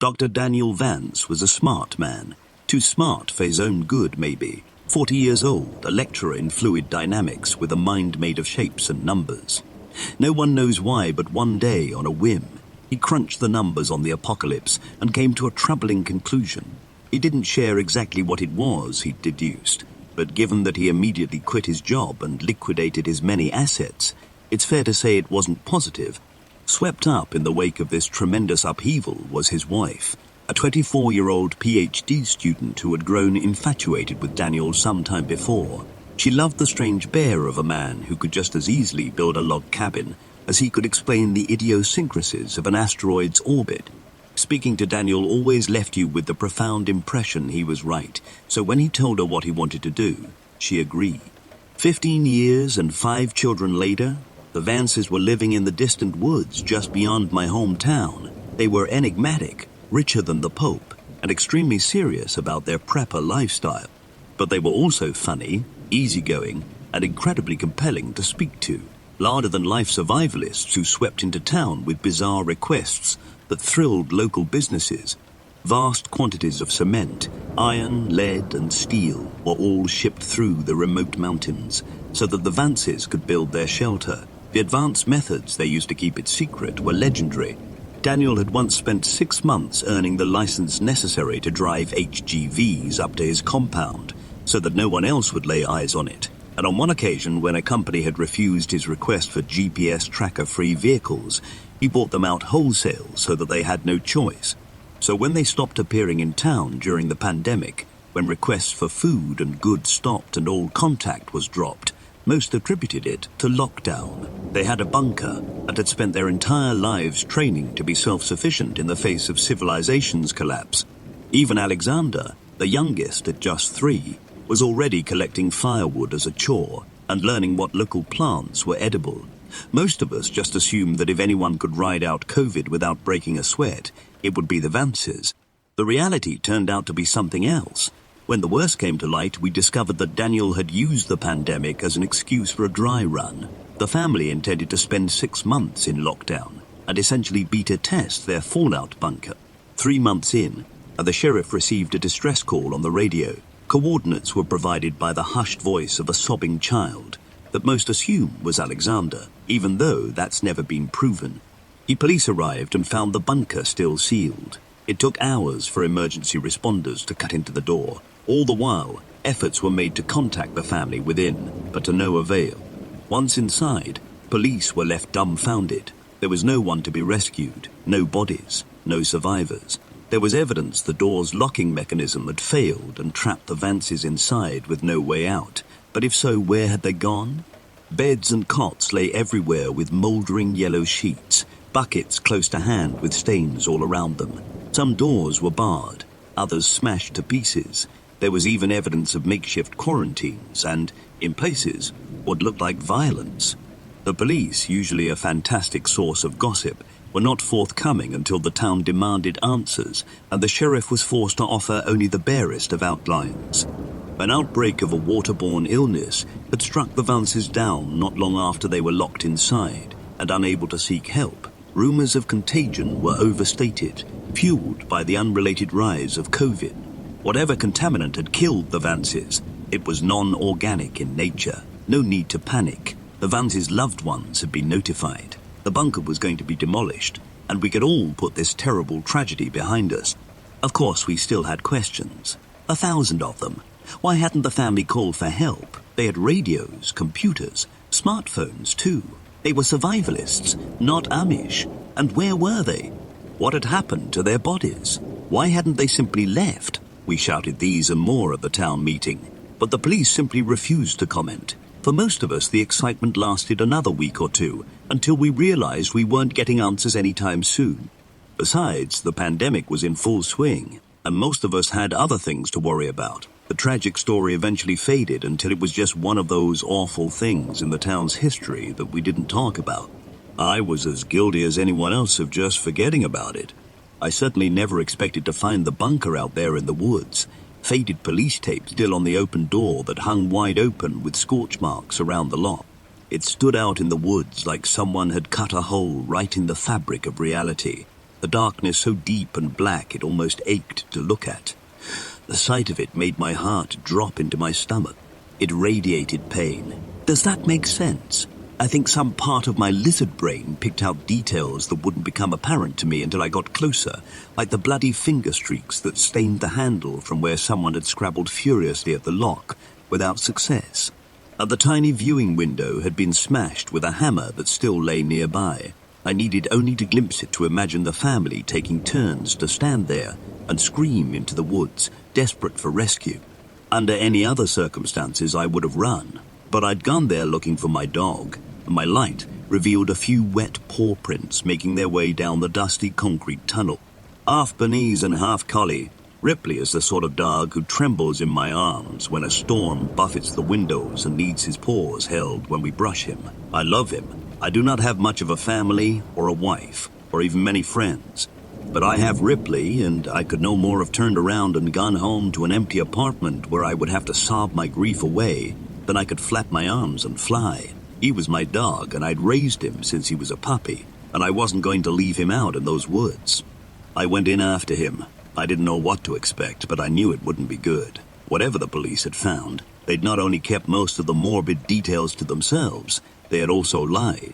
Dr. Daniel Vance was a smart man, too smart for his own good maybe, 40 years old, a lecturer in fluid dynamics with a mind made of shapes and numbers. No one knows why, but one day, on a whim, he crunched the numbers on the apocalypse and came to a troubling conclusion. He didn't share exactly what it was he'd deduced, but given that he immediately quit his job and liquidated his many assets, it's fair to say it wasn't positive. Swept up in the wake of this tremendous upheaval was his wife, a 24-year-old PhD student who had grown infatuated with Daniel some time before. She loved the strange bear of a man who could just as easily build a log cabin as he could explain the idiosyncrasies of an asteroid's orbit. Speaking to Daniel always left you with the profound impression he was right, so when he told her what he wanted to do, she agreed. 15 years and 5 children later, the Vances were living in the distant woods just beyond my hometown. They were enigmatic, richer than the Pope, and extremely serious about their prepper lifestyle. But they were also funny, easygoing, and incredibly compelling to speak to. Larger-than-life survivalists who swept into town with bizarre requests that thrilled local businesses. Vast quantities of cement, iron, lead, and steel were all shipped through the remote mountains so that the Vances could build their shelter. The advanced methods they used to keep it secret were legendary. Daniel had once spent 6 months earning the license necessary to drive HGVs up to his compound so that no one else would lay eyes on it. And on one occasion, when a company had refused his request for GPS tracker-free vehicles, he bought them out wholesale so that they had no choice. So when they stopped appearing in town during the pandemic, when requests for food and goods stopped and all contact was dropped, most attributed it to lockdown. They had a bunker and had spent their entire lives training to be self-sufficient in the face of civilization's collapse. Even Alexander, the youngest at just 3, was already collecting firewood as a chore and learning what local plants were edible. Most of us just assumed that if anyone could ride out COVID without breaking a sweat, it would be the Vances. The reality turned out to be something else. When the worst came to light, we discovered that Daniel had used the pandemic as an excuse for a dry run. The family intended to spend 6 months in lockdown and essentially beta test their fallout bunker. 3 months in, the sheriff received a distress call on the radio. Coordinates were provided by the hushed voice of a sobbing child that most assume was Alexander, even though that's never been proven. The police arrived and found the bunker still sealed. It took hours for emergency responders to cut into the door. All the while, efforts were made to contact the family within, but to no avail. Once inside, police were left dumbfounded. There was no one to be rescued, no bodies, no survivors. There was evidence the door's locking mechanism had failed and trapped the Vances inside with no way out. But if so, where had they gone? Beds and cots lay everywhere with mouldering yellow sheets, buckets close to hand with stains all around them. Some doors were barred, others smashed to pieces. There was even evidence of makeshift quarantines and, in places, what looked like violence. The police, usually a fantastic source of gossip, were not forthcoming until the town demanded answers, and the sheriff was forced to offer only the barest of outlines. An outbreak of a waterborne illness had struck the Vances down not long after they were locked inside and unable to seek help. Rumors of contagion were overstated, fueled by the unrelated rise of COVID. Whatever contaminant had killed the Vances, it was non-organic in nature. No need to panic. The Vances' loved ones had been notified. The bunker was going to be demolished, and we could all put this terrible tragedy behind us. Of course, we still had questions. 1,000 of them. Why hadn't the family called for help? They had radios, computers, smartphones too. They were survivalists, not Amish. And where were they? What had happened to their bodies? Why hadn't they simply left? We shouted these and more at the town meeting, but the police simply refused to comment. For most of us, the excitement lasted another week or two, until we realized we weren't getting answers anytime soon. Besides, the pandemic was in full swing, and most of us had other things to worry about. The tragic story eventually faded until it was just one of those awful things in the town's history that we didn't talk about. I was as guilty as anyone else of just forgetting about it. I certainly never expected to find the bunker out there in the woods, faded police tape still on the open door that hung wide open with scorch marks around the lock. It stood out in the woods like someone had cut a hole right in the fabric of reality. the darkness so deep and black it almost ached to look at. The sight of it made my heart drop into my stomach. It radiated pain. Does that make sense? I think some part of my lizard brain picked out details that wouldn't become apparent to me until I got closer, like the bloody finger streaks that stained the handle from where someone had scrabbled furiously at the lock, without success. And the tiny viewing window had been smashed with a hammer that still lay nearby. I needed only to glimpse it to imagine the family taking turns to stand there and scream into the woods, desperate for rescue. Under any other circumstances, I would have run, but I'd gone there looking for my dog, and my light revealed a few wet paw prints making their way down the dusty concrete tunnel. Half Bernese and half collie, Ripley is the sort of dog who trembles in my arms when a storm buffets the windows and needs his paws held when we brush him. I love him. I do not have much of a family or a wife, or even many friends. But I have Ripley, and I could no more have turned around and gone home to an empty apartment where I would have to sob my grief away than I could flap my arms and fly. He was my dog, and I'd raised him since he was a puppy, and I wasn't going to leave him out in those woods. I went in after him. I didn't know what to expect, but I knew it wouldn't be good. Whatever the police had found, they'd not only kept most of the morbid details to themselves, they had also lied.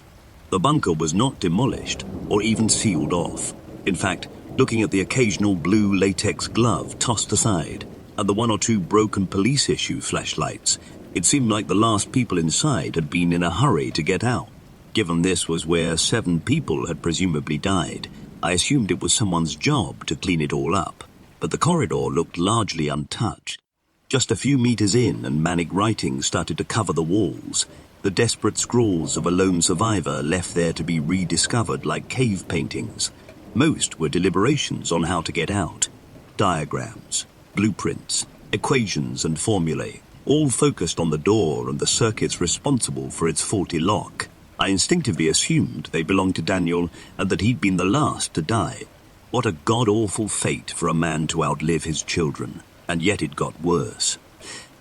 The bunker was not demolished or even sealed off. In fact, looking at the occasional blue latex glove tossed aside and the one or two broken police issue flashlights, it seemed like the last people inside had been in a hurry to get out. Given this was where 7 people had presumably died, I assumed it was someone's job to clean it all up, but the corridor looked largely untouched. Just a few meters in and manic writing started to cover the walls, the desperate scrawls of a lone survivor left there to be rediscovered like cave paintings. Most were deliberations on how to get out. Diagrams, blueprints, equations and formulae, all focused on the door and the circuits responsible for its faulty lock. I instinctively assumed they belonged to Daniel and that he'd been the last to die. What a god-awful fate for a man to outlive his children, and yet it got worse.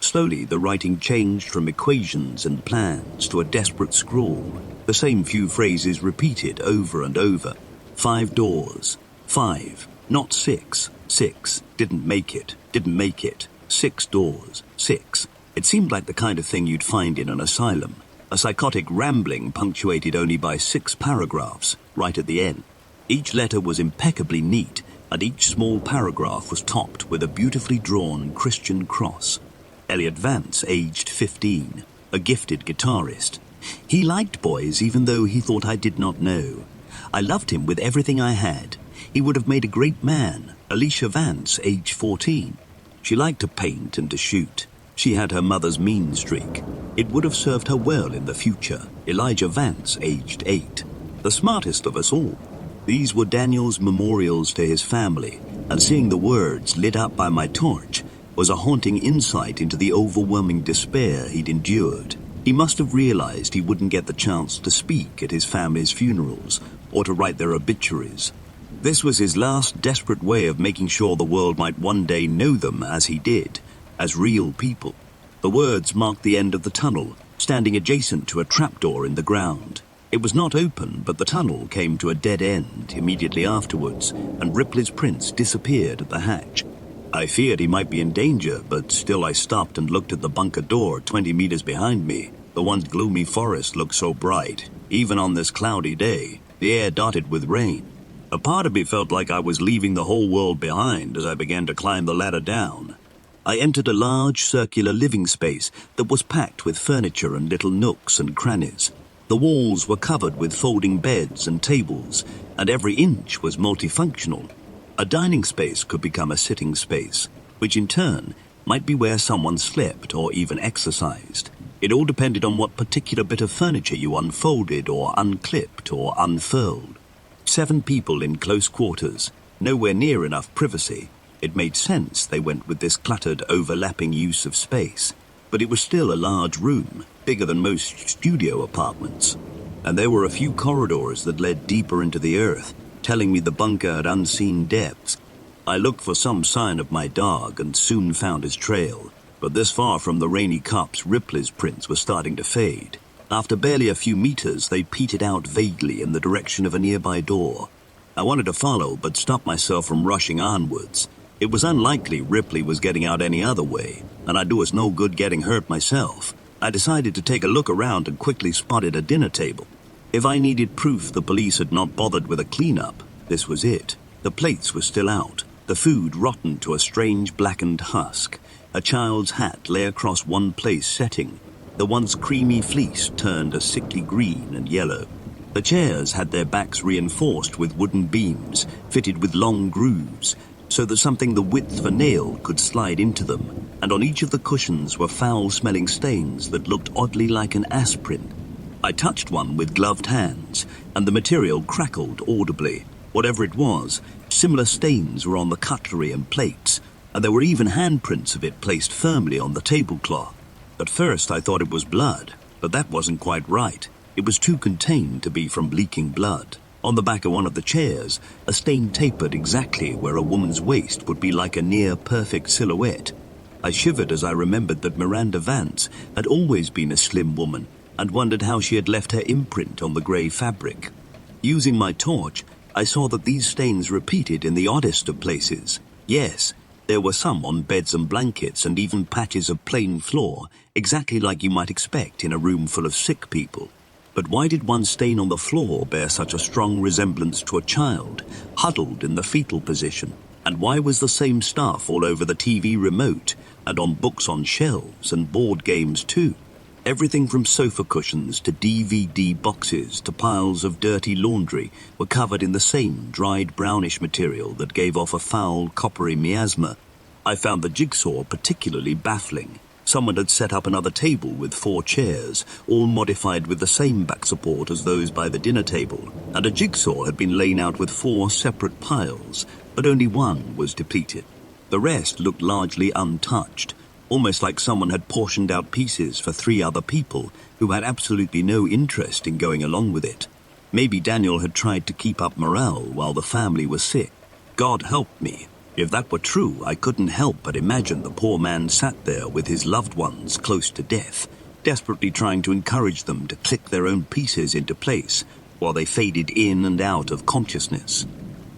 Slowly, the writing changed from equations and plans to a desperate scrawl, the same few phrases repeated over and over. 5 doors. 5, not 6. 6, didn't make it. 6 doors. 6. It seemed like the kind of thing you'd find in an asylum. A psychotic rambling punctuated only by 6 paragraphs, right at the end. Each letter was impeccably neat, and each small paragraph was topped with a beautifully drawn Christian cross. Elliot Vance, aged 15, a gifted guitarist. He liked boys even though he thought I did not know. I loved him with everything I had. He would have made a great man. Alicia Vance, age 14. She liked to paint and to shoot. She had her mother's mean streak. It would have served her well in the future. Elijah Vance, aged 8. The smartest of us all. These were Daniel's memorials to his family, and seeing the words lit up by my torch was a haunting insight into the overwhelming despair he'd endured. He must have realized he wouldn't get the chance to speak at his family's funerals or to write their obituaries. This was his last desperate way of making sure the world might one day know them as he did, as real people. The words marked the end of the tunnel, standing adjacent to a trapdoor in the ground. It was not open, but the tunnel came to a dead end immediately afterwards, and Ripley's prints disappeared at the hatch. I feared he might be in danger, but still I stopped and looked at the bunker door 20 meters behind me. The once gloomy forest looked so bright, even on this cloudy day, the air dotted with rain. A part of me felt like I was leaving the whole world behind as I began to climb the ladder down. I entered a large circular living space that was packed with furniture and little nooks and crannies. The walls were covered with folding beds and tables, and every inch was multifunctional. A dining space could become a sitting space, which in turn might be where someone slept or even exercised. It all depended on what particular bit of furniture you unfolded or unclipped or unfurled. 7 people in close quarters, nowhere near enough privacy. It made sense they went with this cluttered, overlapping use of space. But it was still a large room, bigger than most studio apartments. And there were a few corridors that led deeper into the earth, telling me the bunker had unseen depths. I looked for some sign of my dog and soon found his trail. But this far from the rainy cups, Ripley's prints were starting to fade. After barely a few meters, they petered out vaguely in the direction of a nearby door. I wanted to follow, but stopped myself from rushing onwards. It was unlikely Ripley was getting out any other way, and I'd do us no good getting hurt myself. I decided to take a look around and quickly spotted a dinner table. If I needed proof the police had not bothered with a cleanup, this was it. The plates were still out, the food rotten to a strange blackened husk. A child's hat lay across one place setting. The once creamy fleece turned a sickly green and yellow. The chairs had their backs reinforced with wooden beams, fitted with long grooves, so that something the width of a nail could slide into them, and on each of the cushions were foul-smelling stains that looked oddly like an aspirin. I touched one with gloved hands, and the material crackled audibly. Whatever it was, similar stains were on the cutlery and plates, and there were even handprints of it placed firmly on the tablecloth. At first I thought it was blood, but that wasn't quite right. It was too contained to be from leaking blood. On the back of one of the chairs, a stain tapered exactly where a woman's waist would be like a near-perfect silhouette. I shivered as I remembered that Miranda Vance had always been a slim woman, and wondered how she had left her imprint on the grey fabric. Using my torch, I saw that these stains repeated in the oddest of places. Yes, there were some on beds and blankets and even patches of plain floor, exactly like you might expect in a room full of sick people. But why did one stain on the floor bear such a strong resemblance to a child, huddled in the fetal position? And why was the same stuff all over the TV remote, and on books on shelves, and board games too? Everything from sofa cushions to DVD boxes to piles of dirty laundry were covered in the same dried brownish material that gave off a foul, coppery miasma. I found the jigsaw particularly baffling. Someone had set up another table with 4 chairs, all modified with the same back support as those by the dinner table, and a jigsaw had been laid out with 4 separate piles, but only one was depleted. The rest looked largely untouched, almost like someone had portioned out pieces for 3 other people who had absolutely no interest in going along with it. Maybe Daniel had tried to keep up morale while the family was sick. God help me. If that were true, I couldn't help but imagine the poor man sat there with his loved ones close to death, desperately trying to encourage them to click their own pieces into place while they faded in and out of consciousness.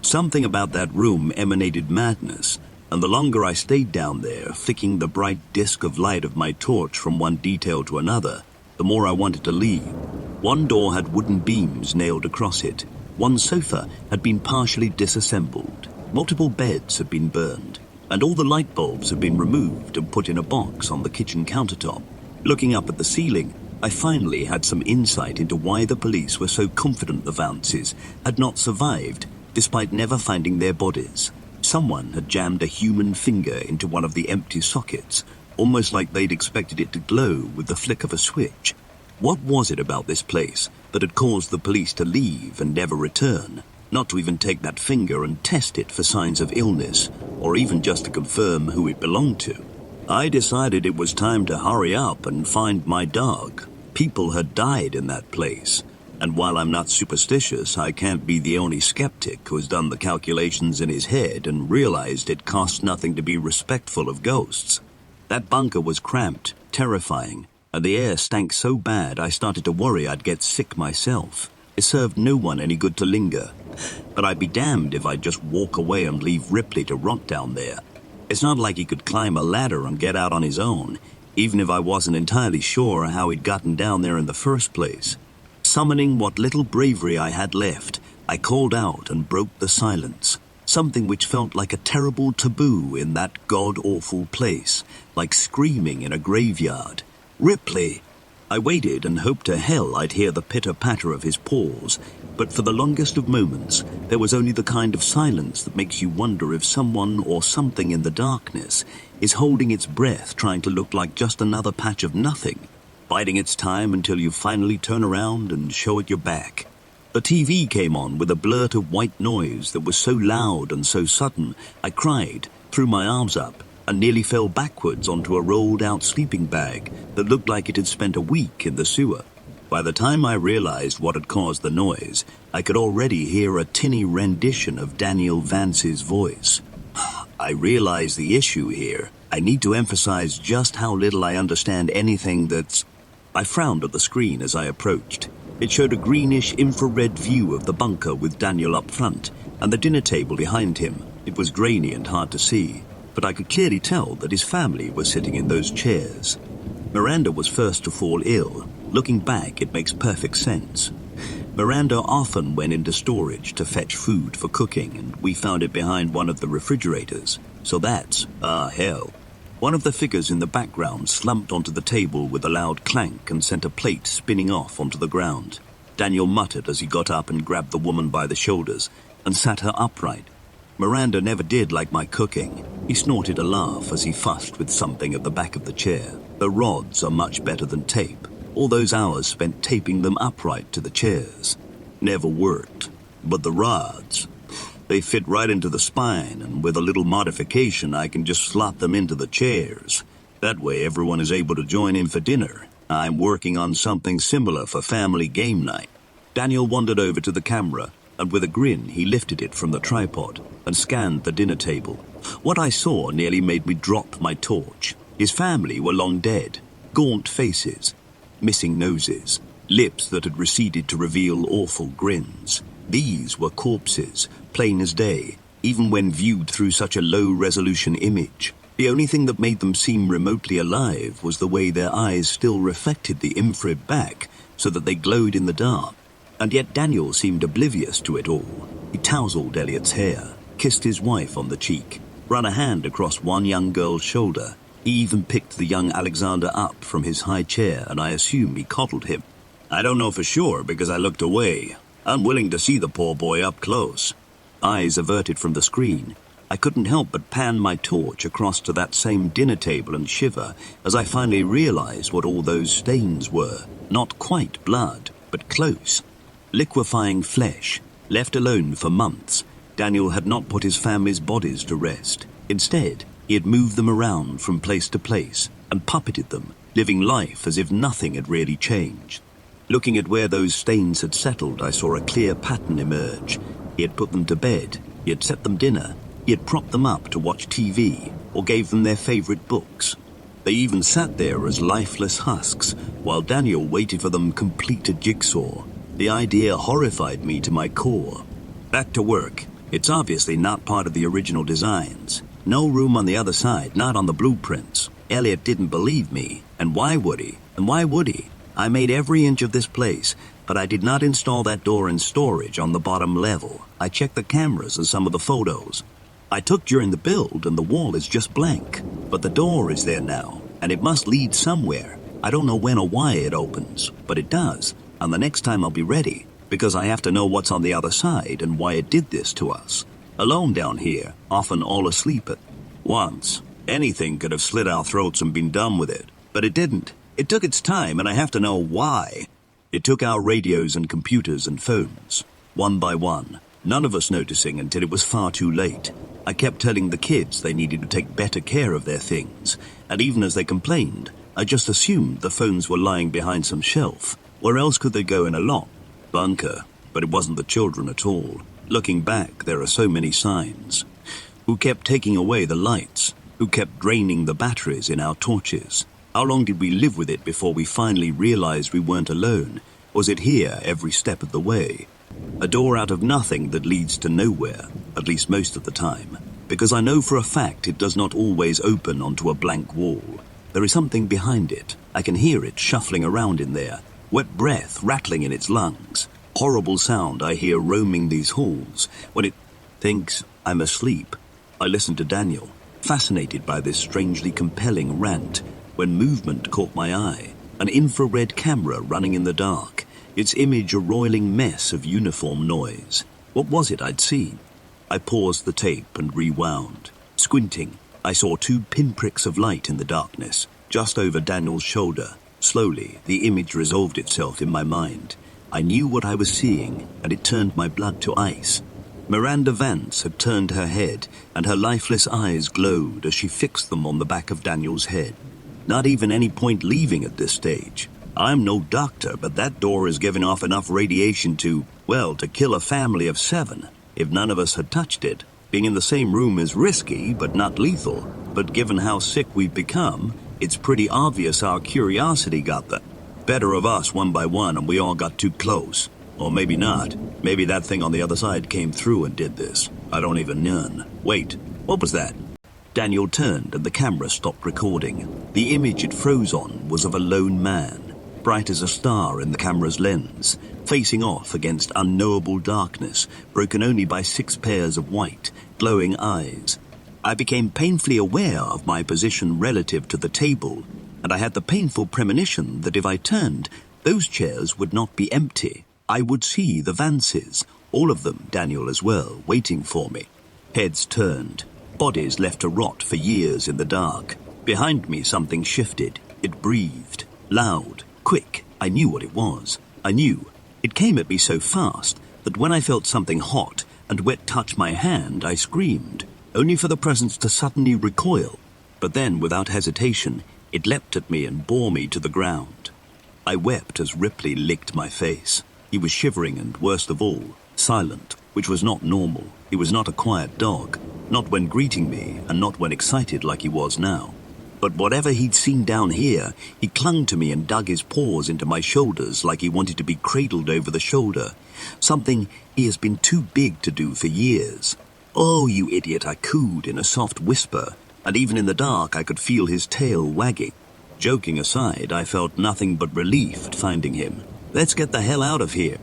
Something about that room emanated madness, and the longer I stayed down there, flicking the bright disk of light of my torch from one detail to another, the more I wanted to leave. One door had wooden beams nailed across it. One sofa had been partially disassembled. Multiple beds had been burned, and all the light bulbs had been removed and put in a box on the kitchen countertop. Looking up at the ceiling, I finally had some insight into why the police were so confident the Vances had not survived, despite never finding their bodies. Someone had jammed a human finger into one of the empty sockets, almost like they'd expected it to glow with the flick of a switch. What was it about this place that had caused the police to leave and never return? Not to even take that finger and test it for signs of illness, or even just to confirm who it belonged to. I decided it was time to hurry up and find my dog. People had died in that place, and while I'm not superstitious, I can't be the only skeptic who has done the calculations in his head and realized it costs nothing to be respectful of ghosts. That bunker was cramped, terrifying, and the air stank so bad I started to worry I'd get sick myself. It served no one any good to linger, but I'd be damned if I'd just walk away and leave Ripley to rot down there. It's not like he could climb a ladder and get out on his own, even if I wasn't entirely sure how he'd gotten down there in the first place. Summoning what little bravery I had left, I called out and broke the silence, something which felt like a terrible taboo in that god-awful place, like screaming in a graveyard. Ripley! I waited and hoped to hell I'd hear the pitter-patter of his paws, but for the longest of moments, there was only the kind of silence that makes you wonder if someone or something in the darkness is holding its breath, trying to look like just another patch of nothing, biding its time until you finally turn around and show it your back. The TV came on with a blurt of white noise that was so loud and so sudden, I cried, threw my arms up, and nearly fell backwards onto a rolled-out sleeping bag that looked like it had spent a week in the sewer. By the time I realized what had caused the noise, I could already hear a tinny rendition of Daniel Vance's voice. I realize the issue here. I need to emphasize just how little I understand anything that's... I frowned at the screen as I approached. It showed a greenish infrared view of the bunker with Daniel up front, and the dinner table behind him. It was grainy and hard to see, but I could clearly tell that his family was sitting in those chairs. Miranda was first to fall ill. Looking back, it makes perfect sense. Miranda often went into storage to fetch food for cooking, and we found it behind one of the refrigerators. So that's, hell. One of the figures in the background slumped onto the table with a loud clank and sent a plate spinning off onto the ground. Daniel muttered as he got up and grabbed the woman by the shoulders and sat her upright. Miranda never did like my cooking. He snorted a laugh as he fussed with something at the back of the chair. The rods are much better than tape. All those hours spent taping them upright to the chairs. Never worked. But the rods, they fit right into the spine, and with a little modification I can just slot them into the chairs. That way everyone is able to join in for dinner. I'm working on something similar for family game night. Daniel wandered over to the camera, and with a grin he lifted it from the tripod and scanned the dinner table. What I saw nearly made me drop my torch. His family were long dead. Gaunt faces, missing noses, lips that had receded to reveal awful grins. These were corpses, plain as day, even when viewed through such a low-resolution image. The only thing that made them seem remotely alive was the way their eyes still reflected the infrared back, so that they glowed in the dark. And yet Daniel seemed oblivious to it all. He tousled Elliot's hair, kissed his wife on the cheek, ran a hand across one young girl's shoulder. He even picked the young Alexander up from his high chair, and I assume he coddled him. I don't know for sure because I looked away, unwilling to see the poor boy up close. Eyes averted from the screen, I couldn't help but pan my torch across to that same dinner table and shiver as I finally realized what all those stains were. Not quite blood, but close. Liquefying flesh. Left alone for months, Daniel had not put his family's bodies to rest. Instead, he had moved them around from place to place and puppeted them, living life as if nothing had really changed. Looking at where those stains had settled, I saw a clear pattern emerge. He had put them to bed, he had set them dinner, he had propped them up to watch TV, or gave them their favorite books. They even sat there as lifeless husks, while Daniel waited for them complete a jigsaw. The idea horrified me to my core. Back to work. It's obviously not part of the original designs. No room on the other side, not on the blueprints. Elliot didn't believe me, and why would he? And why would he? I made every inch of this place, but I did not install that door in storage on the bottom level. I checked the cameras and some of the photos I took during the build, and the wall is just blank. But the door is there now, and it must lead somewhere. I don't know when or why it opens, but it does, and the next time I'll be ready, because I have to know what's on the other side and why it did this to us. Alone down here, often all asleep at once. Anything could have slit our throats and been done with it, but it didn't. It took its time, and I have to know why. It took our radios and computers and phones, one by one, none of us noticing until it was far too late. I kept telling the kids they needed to take better care of their things, and even as they complained, I just assumed the phones were lying behind some shelf. Where else could they go in a locked bunker? But it wasn't the children at all. Looking back, there are so many signs. Who kept taking away the lights? Who kept draining the batteries in our torches? How long did we live with it before we finally realized we weren't alone? Was it here every step of the way? A door out of nothing that leads to nowhere, at least most of the time, because I know for a fact it does not always open onto a blank wall. There is something behind it. I can hear it shuffling around in there, wet breath rattling in its lungs. Horrible sound I hear roaming these halls when it thinks I'm asleep. I listen to Daniel, fascinated by this strangely compelling rant, when movement caught my eye. An infrared camera running in the dark, its image a roiling mess of uniform noise. What was it I'd seen? I paused the tape and rewound. Squinting, I saw two pinpricks of light in the darkness, just over Daniel's shoulder. Slowly, the image resolved itself in my mind. I knew what I was seeing, and it turned my blood to ice. Miranda Vance had turned her head, and her lifeless eyes glowed as she fixed them on the back of Daniel's head. Not even any point leaving at this stage. I'm no doctor, but that door is giving off enough radiation to kill a family of 7, if none of us had touched it. Being in the same room is risky, but not lethal. But given how sick we've become, it's pretty obvious our curiosity got the Better of us one by one and we all got too close. Or maybe not. Maybe that thing on the other side came through and did this. I don't even know. Wait, what was that? Daniel turned and the camera stopped recording. The image it froze on was of a lone man, bright as a star in the camera's lens, facing off against unknowable darkness, broken only by 6 pairs of white, glowing eyes. I became painfully aware of my position relative to the table, and I had the painful premonition that if I turned, those chairs would not be empty. I would see the Vances, all of them, Daniel as well, waiting for me. Heads turned, bodies left to rot for years in the dark. Behind me something shifted. It breathed, loud, quick. I knew what it was. I knew. It came at me so fast that when I felt something hot and wet touch my hand, I screamed, only for the presence to suddenly recoil. But then, without hesitation, it leapt at me and bore me to the ground. I wept as Ripley licked my face. He was shivering and, worst of all, silent, which was not normal. He was not a quiet dog, not when greeting me and not when excited like he was now. But whatever he'd seen down here, he clung to me and dug his paws into my shoulders like he wanted to be cradled over the shoulder, something he has been too big to do for years. "Oh, you idiot," I cooed in a soft whisper, and even in the dark I could feel his tail wagging. Joking aside, I felt nothing but relief at finding him. "Let's get the hell out of here."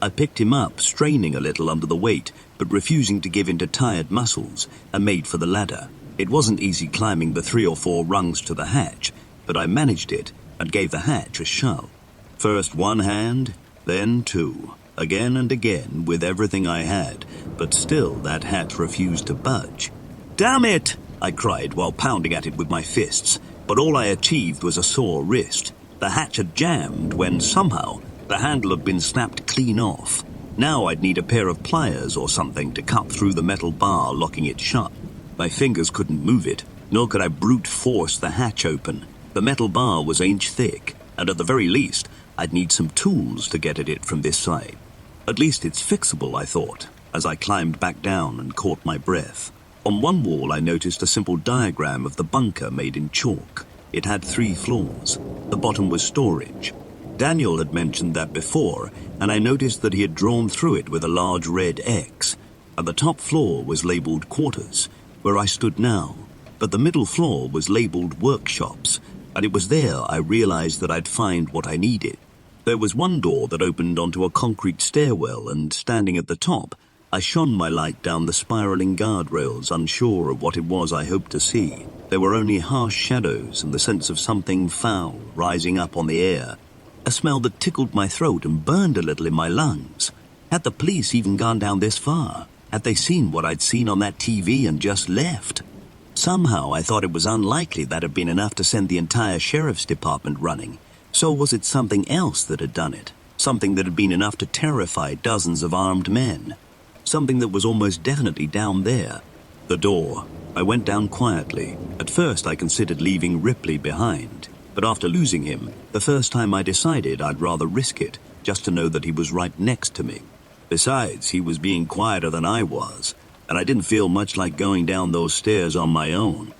I picked him up, straining a little under the weight, but refusing to give in to tired muscles, and made for the ladder. It wasn't easy climbing the 3 or 4 rungs to the hatch, but I managed it and gave the hatch a shove. First 1 hand, then 2, again and again with everything I had, but still that hatch refused to budge. "Damn it!" I cried while pounding at it with my fists, but all I achieved was a sore wrist. The hatch had jammed when, somehow, the handle had been snapped clean off. Now I'd need a pair of pliers or something to cut through the metal bar locking it shut. My fingers couldn't move it, nor could I brute force the hatch open. The metal bar was 1 inch thick, and at the very least, I'd need some tools to get at it from this side. At least it's fixable, I thought, as I climbed back down and caught my breath. On one wall I noticed a simple diagram of the bunker made in chalk. It had 3 floors. The bottom was storage. Daniel had mentioned that before, and I noticed that he had drawn through it with a large red X. And the top floor was labelled quarters, where I stood now, but the middle floor was labelled workshops, and it was there I realized that I'd find what I needed. There was one door that opened onto a concrete stairwell, and standing at the top, I shone my light down the spiraling guardrails, unsure of what it was I hoped to see. There were only harsh shadows and the sense of something foul rising up on the air, a smell that tickled my throat and burned a little in my lungs. Had the police even gone down this far? Had they seen what I'd seen on that TV and just left? Somehow I thought it was unlikely that had been enough to send the entire sheriff's department running. So was it something else that had done it? Something that had been enough to terrify dozens of armed men? Something that was almost definitely down there. The door. I went down quietly. At first I considered leaving Ripley behind, but after losing him, the first time I decided I'd rather risk it, just to know that he was right next to me. Besides, he was being quieter than I was, and I didn't feel much like going down those stairs on my own.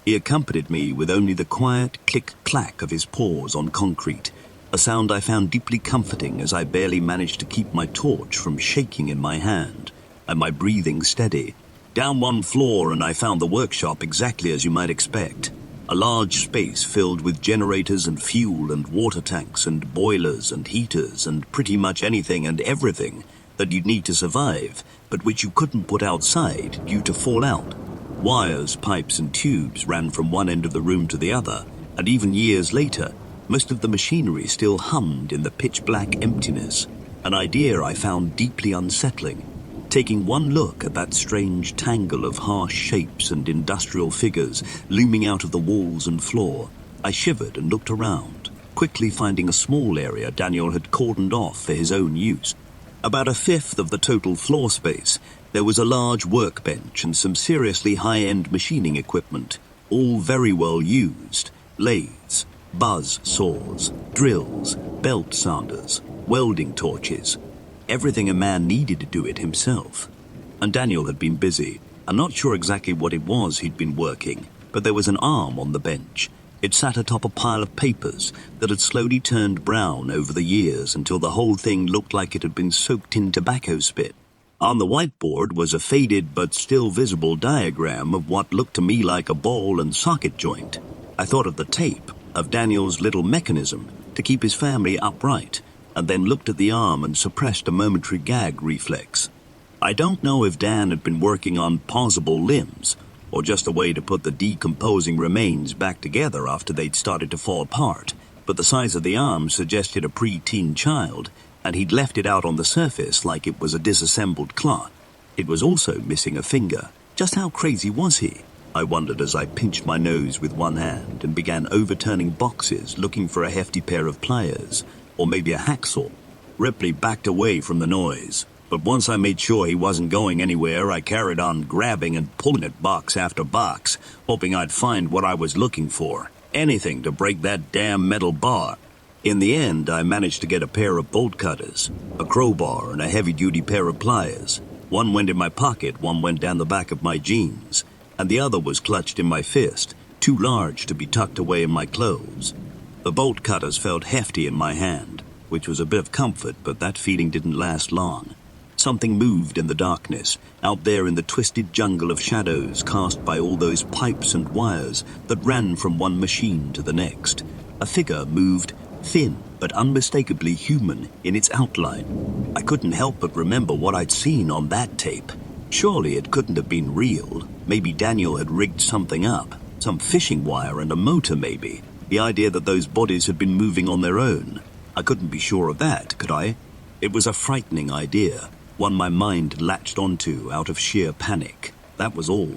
He accompanied me with only the quiet click-clack of his paws on concrete, a sound I found deeply comforting as I barely managed to keep my torch from shaking in my hand, and my breathing steady. Down 1 floor and I found the workshop exactly as you might expect. A large space filled with generators and fuel and water tanks and boilers and heaters and pretty much anything and everything that you'd need to survive, but which you couldn't put outside due to fallout. Wires, pipes and tubes ran from one end of the room to the other, and even years later, most of the machinery still hummed in the pitch-black emptiness, an idea I found deeply unsettling. Taking one look at that strange tangle of harsh shapes and industrial figures looming out of the walls and floor, I shivered and looked around, quickly finding a small area Daniel had cordoned off for his own use. About 1/5 of the total floor space, there was a large workbench and some seriously high-end machining equipment, all very well used. Lathes, buzz saws, drills, belt sanders, welding torches. Everything a man needed to do it himself. And Daniel had been busy. I'm not sure exactly what it was he'd been working, but there was an arm on the bench, It sat atop a pile of papers that had slowly turned brown over the years until the whole thing looked like it had been soaked in tobacco spit. On the whiteboard was a faded but still visible diagram of what looked to me like a ball and socket joint. I thought of the tape, of Daniel's little mechanism to keep his family upright, and then looked at the arm and suppressed a momentary gag reflex. I don't know if Dan had been working on pausable limbs, or just a way to put the decomposing remains back together after they'd started to fall apart, but the size of the arm suggested a pre-teen child, and he'd left it out on the surface like it was a disassembled clot. It was also missing a finger. Just how crazy was he? I wondered as I pinched my nose with one hand and began overturning boxes looking for a hefty pair of pliers, or maybe a hacksaw. Ripley backed away from the noise, but once I made sure he wasn't going anywhere, I carried on grabbing and pulling at box after box, hoping I'd find what I was looking for. Anything to break that damn metal bar. In the end, I managed to get a pair of bolt cutters, a crowbar, and a heavy-duty pair of pliers. One went in my pocket, one went down the back of my jeans, and the other was clutched in my fist, too large to be tucked away in my clothes. The bolt cutters felt hefty in my hand, which was a bit of comfort, but that feeling didn't last long. Something moved in the darkness, out there in the twisted jungle of shadows cast by all those pipes and wires that ran from one machine to the next. A figure moved, thin but unmistakably human in its outline. I couldn't help but remember what I'd seen on that tape. Surely it couldn't have been real. Maybe Daniel had rigged something up, some fishing wire and a motor maybe. The idea that those bodies had been moving on their own. I couldn't be sure of that, could I? It was a frightening idea, one my mind latched onto out of sheer panic. That was all.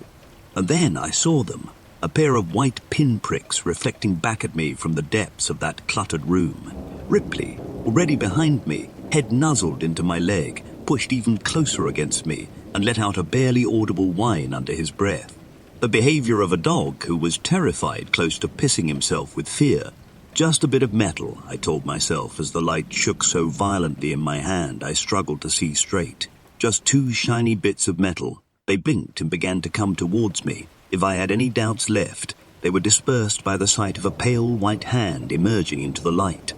And then I saw them. A pair of white pinpricks reflecting back at me from the depths of that cluttered room. Ripley, already behind me, head nuzzled into my leg, pushed even closer against me, and let out a barely audible whine under his breath. The behavior of a dog who was terrified close to pissing himself with fear. Just a bit of metal, I told myself as the light shook so violently in my hand I struggled to see straight. Just two shiny bits of metal. They blinked and began to come towards me. If I had any doubts left, they were dispersed by the sight of a pale white hand emerging into the light.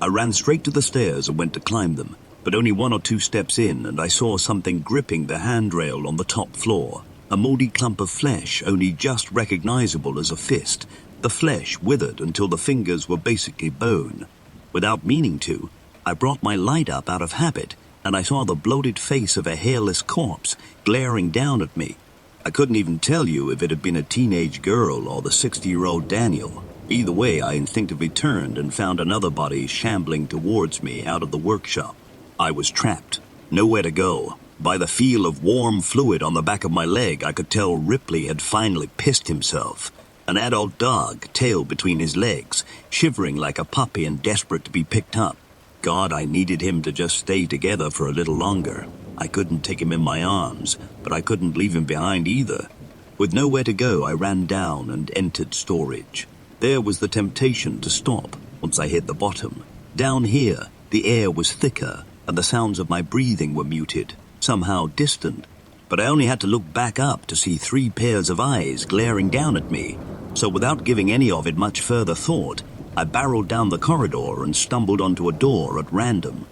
I ran straight to the stairs and went to climb them, but only 1 or 2 steps in and I saw something gripping the handrail on the top floor. A moldy clump of flesh, only just recognizable as a fist. The flesh withered until the fingers were basically bone. Without meaning to, I brought my light up out of habit, and I saw the bloated face of a hairless corpse glaring down at me. I couldn't even tell you if it had been a teenage girl or the 60-year-old Daniel. Either way, I instinctively turned and found another body shambling towards me out of the workshop. I was trapped. Nowhere to go. By the feel of warm fluid on the back of my leg, I could tell Ripley had finally pissed himself. An adult dog, tail between his legs, shivering like a puppy and desperate to be picked up. God, I needed him to just stay together for a little longer. I couldn't take him in my arms, but I couldn't leave him behind either. With nowhere to go, I ran down and entered storage. There was the temptation to stop once I hit the bottom. Down here, the air was thicker, and the sounds of my breathing were muted, somehow distant. But I only had to look back up to see 3 pairs of eyes glaring down at me. So without giving any of it much further thought, I barreled down the corridor and stumbled onto a door at random.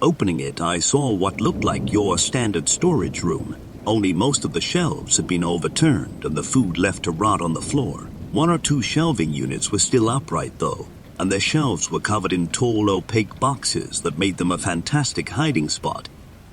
Opening it, I saw what looked like your standard storage room, only most of the shelves had been overturned and the food left to rot on the floor. 1 or 2 shelving units were still upright, though, and their shelves were covered in tall, opaque boxes that made them a fantastic hiding spot.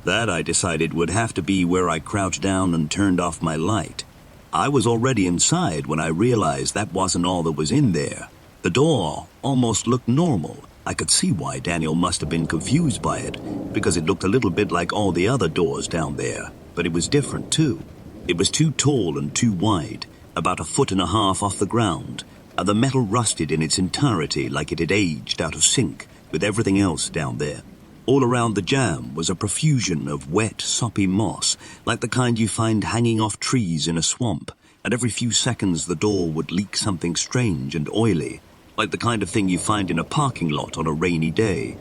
That, I decided, would have to be where I crouched down and turned off my light. I was already inside when I realized that wasn't all that was in there. The door almost looked normal. I could see why Daniel must have been confused by it, because it looked a little bit like all the other doors down there. But it was different, too. It was too tall and too wide, about 1.5 feet off the ground, and the metal rusted in its entirety like it had aged out of sync with everything else down there. All around the jamb was a profusion of wet, soppy moss, like the kind you find hanging off trees in a swamp, and every few seconds the door would leak something strange and oily, like the kind of thing you find in a parking lot on a rainy day.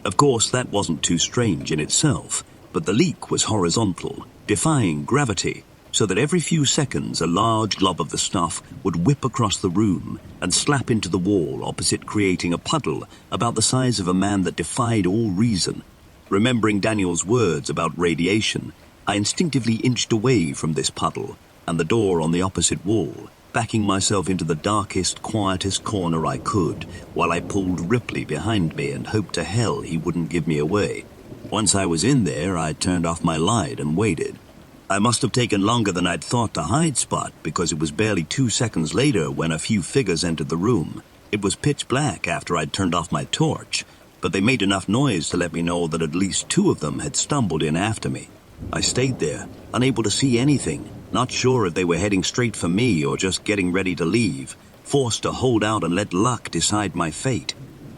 Of course, that wasn't too strange in itself, but the leak was horizontal, defying gravity. so that every few seconds a large glob of the stuff would whip across the room and slap into the wall opposite, creating a puddle about the size of a man that defied all reason. Remembering Daniel's words about radiation, I instinctively inched away from this puddle and the door on the opposite wall, backing myself into the darkest, quietest corner I could, while I pulled Ripley behind me and hoped to hell he wouldn't give me away. Once I was in there, I turned off my light and waited. I must have taken longer than I'd thought to hide Spot, because it was barely 2 seconds later when a few figures entered the room. It was pitch black after I'd turned off my torch, but they made enough noise to let me know that at least 2 of them had stumbled in after me. I stayed there, unable to see anything, not sure if they were heading straight for me or just getting ready to leave, forced to hold out and let luck decide my fate.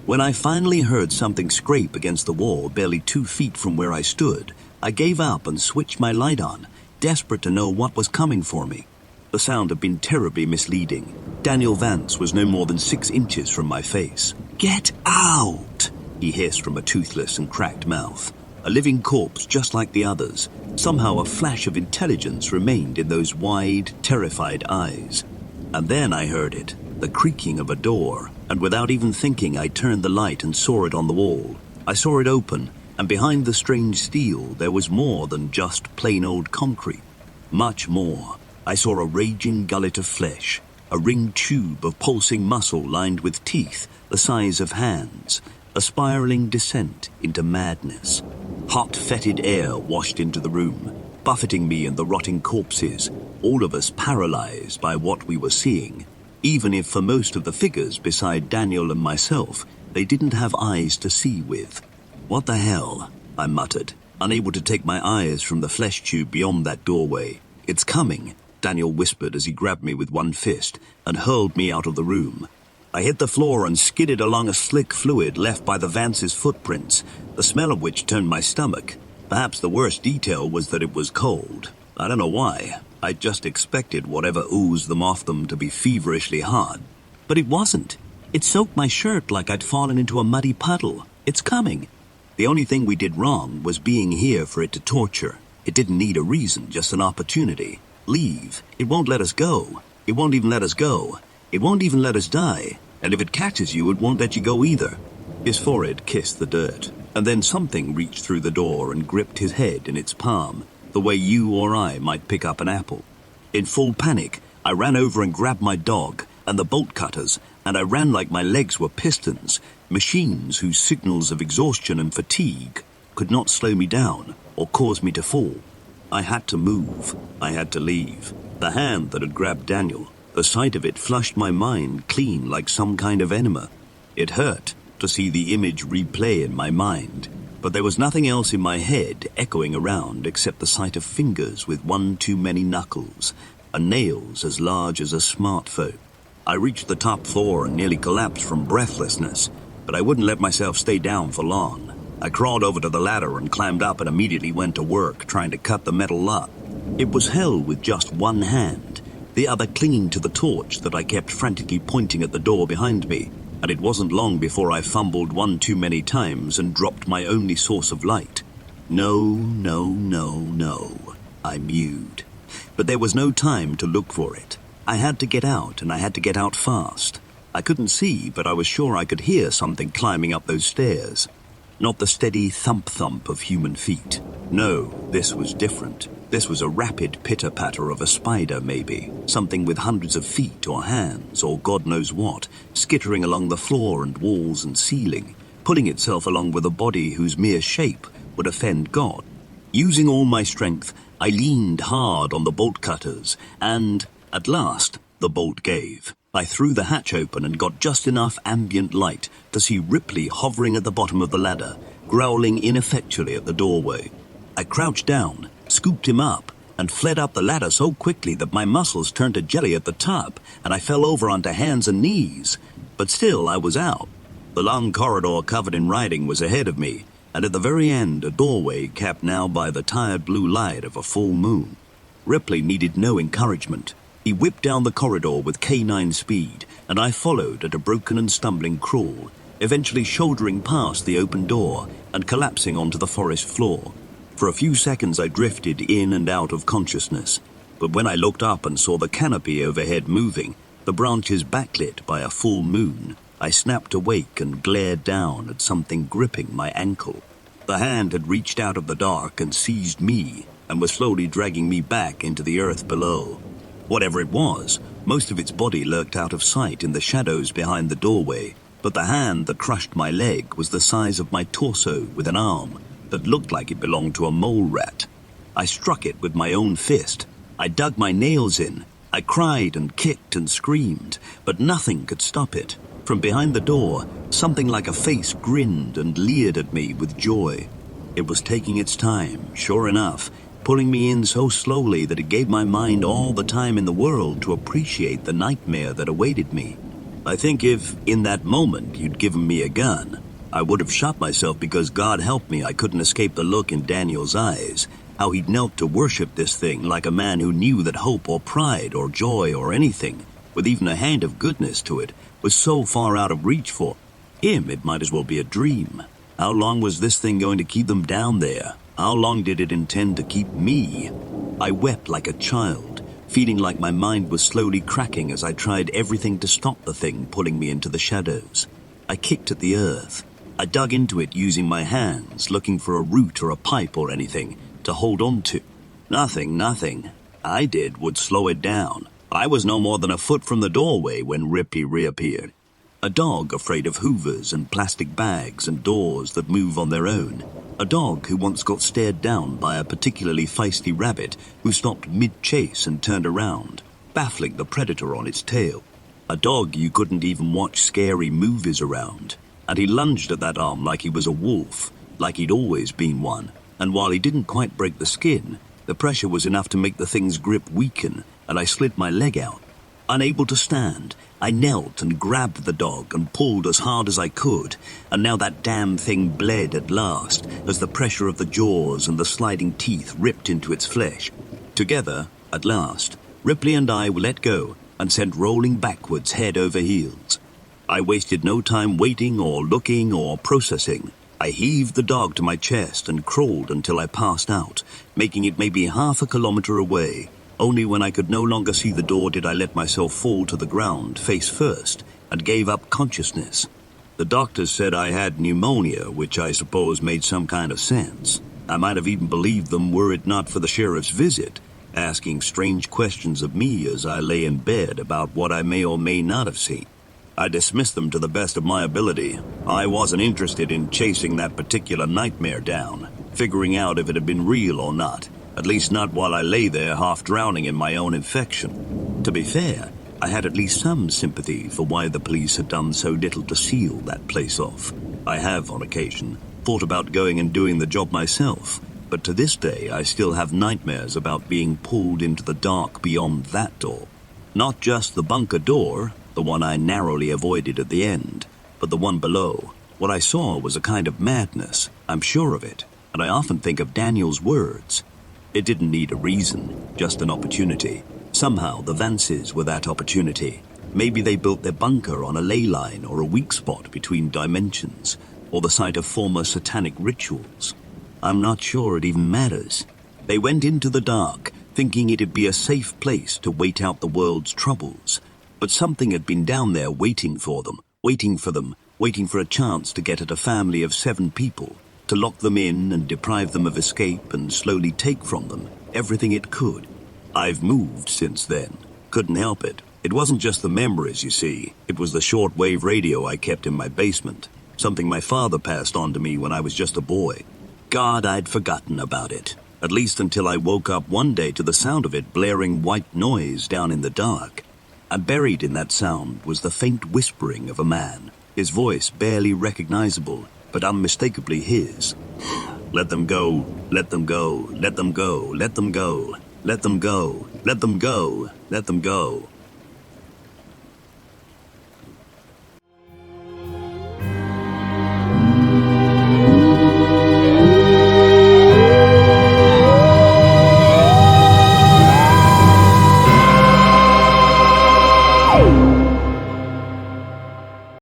When I finally heard something scrape against the wall barely 2 feet from where I stood, I gave up and switched my light on, desperate to know what was coming for me. The sound had been terribly misleading. Daniel Vance was no more than 6 inches from my face. "Get out!" he hissed from a toothless and cracked mouth. A living corpse just like the others. Somehow a flash of intelligence remained in those wide, terrified eyes. And then I heard it, the creaking of a door, and without even thinking I turned the light and saw it on the wall. I saw it open, and behind the strange steel there was more than just plain old concrete. Much more. I saw a raging gullet of flesh, a ringed tube of pulsing muscle lined with teeth the size of hands, a spiraling descent into madness. Hot, fetid air washed into the room, buffeting me and the rotting corpses, all of us paralyzed by what we were seeing, even if for most of the figures beside Daniel and myself, they didn't have eyes to see with. "What the hell?" I muttered, unable to take my eyes from the flesh tube beyond that doorway. "It's coming," Daniel whispered as he grabbed me with one fist and hurled me out of the room. I hit the floor and skidded along a slick fluid left by the Vance's footprints, the smell of which turned my stomach. Perhaps the worst detail was that it was cold. I don't know why. I just expected whatever oozed them off them to be feverishly hot. But it wasn't. It soaked my shirt like I'd fallen into a muddy puddle. It's coming. The only thing we did wrong was being here for it to torture. It didn't need a reason, just an opportunity. Leave. It won't let us go. It won't even let us go. It won't even let us die. And if it catches you, it won't let you go either. His forehead kissed the dirt, and then something reached through the door and gripped his head in its palm, the way you or I might pick up an apple. In full panic, I ran over and grabbed my dog and the bolt cutters, and I ran like my legs were pistons, machines whose signals of exhaustion and fatigue could not slow me down or cause me to fall. I had to move. I had to leave. The hand that had grabbed Daniel, the sight of it flushed my mind clean like some kind of enema. It hurt to see the image replay in my mind, but there was nothing else in my head echoing around except the sight of fingers with one too many knuckles, and nails as large as a smartphone. I reached the top floor and nearly collapsed from breathlessness, but I wouldn't let myself stay down for long. I crawled over to the ladder and climbed up and immediately went to work trying to cut the metal up. It was hell with just one hand, the other clinging to the torch that I kept frantically pointing at the door behind me, and it wasn't long before I fumbled one too many times and dropped my only source of light. No, no, no, no, I mewed. But there was no time to look for it. I had to get out, and I had to get out fast. I couldn't see, but I was sure I could hear something climbing up those stairs. Not the steady thump-thump of human feet. No, this was different. This was a rapid pitter-patter of a spider, maybe. Something with hundreds of feet or hands or God knows what, skittering along the floor and walls and ceiling, pulling itself along with a body whose mere shape would offend God. Using all my strength, I leaned hard on the bolt cutters and, at last, the bolt gave. I threw the hatch open and got just enough ambient light to see Ripley hovering at the bottom of the ladder, growling ineffectually at the doorway. I crouched down, scooped him up, and fled up the ladder so quickly that my muscles turned to jelly at the top, and I fell over onto hands and knees. But still, I was out. The long corridor covered in writing was ahead of me, and at the very end, a doorway capped now by the tired blue light of a full moon. Ripley needed no encouragement. He whipped down the corridor with canine speed, and I followed at a broken and stumbling crawl, eventually shouldering past the open door and collapsing onto the forest floor. For a few seconds I drifted in and out of consciousness. but when I looked up and saw the canopy overhead moving, the branches backlit by a full moon, I snapped awake and glared down at something gripping my ankle. The hand had reached out of the dark and seized me and was slowly dragging me back into the earth below. Whatever it was, most of its body lurked out of sight in the shadows behind the doorway, but the hand that crushed my leg was the size of my torso with an arm that looked like it belonged to a mole rat. I struck it with my own fist. I dug my nails in. I cried and kicked and screamed, but nothing could stop it. From behind the door, something like a face grinned and leered at me with joy. It was taking its time, sure enough, pulling me in so slowly that it gave my mind all the time in the world to appreciate the nightmare that awaited me. I think if, in that moment, you'd given me a gun, I would have shot myself because God help me I couldn't escape the look in Daniel's eyes, how he'd knelt to worship this thing like a man who knew that hope or pride or joy or anything, with even a hand of goodness to it, was so far out of reach for him it might as well be a dream. How long was this thing going to keep them down there? How long did it intend to keep me? I wept like a child, feeling like my mind was slowly cracking as I tried everything to stop the thing pulling me into the shadows. I kicked at the earth. I dug into it using my hands, looking for a root or a pipe or anything to hold on to. Nothing I did would slow it down. I was no more than a foot from the doorway when Rippy reappeared. A dog afraid of hoovers and plastic bags and doors that move on their own. A dog who once got stared down by a particularly feisty rabbit who stopped mid-chase and turned around, baffling the predator on its tail. A dog you couldn't even watch scary movies around. And he lunged at that arm like he was a wolf, like he'd always been one. And while he didn't quite break the skin, the pressure was enough to make the thing's grip weaken, and I slid my leg out. Unable to stand, I knelt and grabbed the dog and pulled as hard as I could, and now that damn thing bled at last as the pressure of the jaws and the sliding teeth ripped into its flesh. Together, at last, Ripley and I were let go and sent rolling backwards head over heels. I wasted no time waiting or looking or processing. I heaved the dog to my chest and crawled until I passed out, making it maybe half a kilometer away. Only when I could no longer see the door did I let myself fall to the ground, face first, and gave up consciousness. The doctors said I had pneumonia, which I suppose made some kind of sense. I might have even believed them were it not for the sheriff's visit, asking strange questions of me as I lay in bed about what I may or may not have seen. I dismissed them to the best of my ability. I wasn't interested in chasing that particular nightmare down, figuring out if it had been real or not, at least not while I lay there half drowning in my own infection. To be fair, I had at least some sympathy for why the police had done so little to seal that place off. I have, on occasion, thought about going and doing the job myself, but to this day I still have nightmares about being pulled into the dark beyond that door. Not just the bunker door, the one I narrowly avoided at the end, but the one below. What I saw was a kind of madness, I'm sure of it, and I often think of Daniel's words. It didn't need a reason, just an opportunity. Somehow the Vances were that opportunity. Maybe they built their bunker on a ley line or a weak spot between dimensions, or the site of former satanic rituals. I'm not sure it even matters. They went into the dark, thinking it'd be a safe place to wait out the world's troubles. But something had been down there waiting for them, waiting for a chance to get at a family of 7 people, to lock them in and deprive them of escape and slowly take from them everything it could. I've moved since then. Couldn't help it. It wasn't just the memories, you see. It was the shortwave radio I kept in my basement, something my father passed on to me when I was just a boy. God, I'd forgotten about it, at least until I woke up one day to the sound of it blaring white noise down in the dark. And buried in that sound was the faint whispering of a man, his voice barely recognizable, but unmistakably his. Let them go, let them go, let them go, let them go, let them go, let them go, let them go.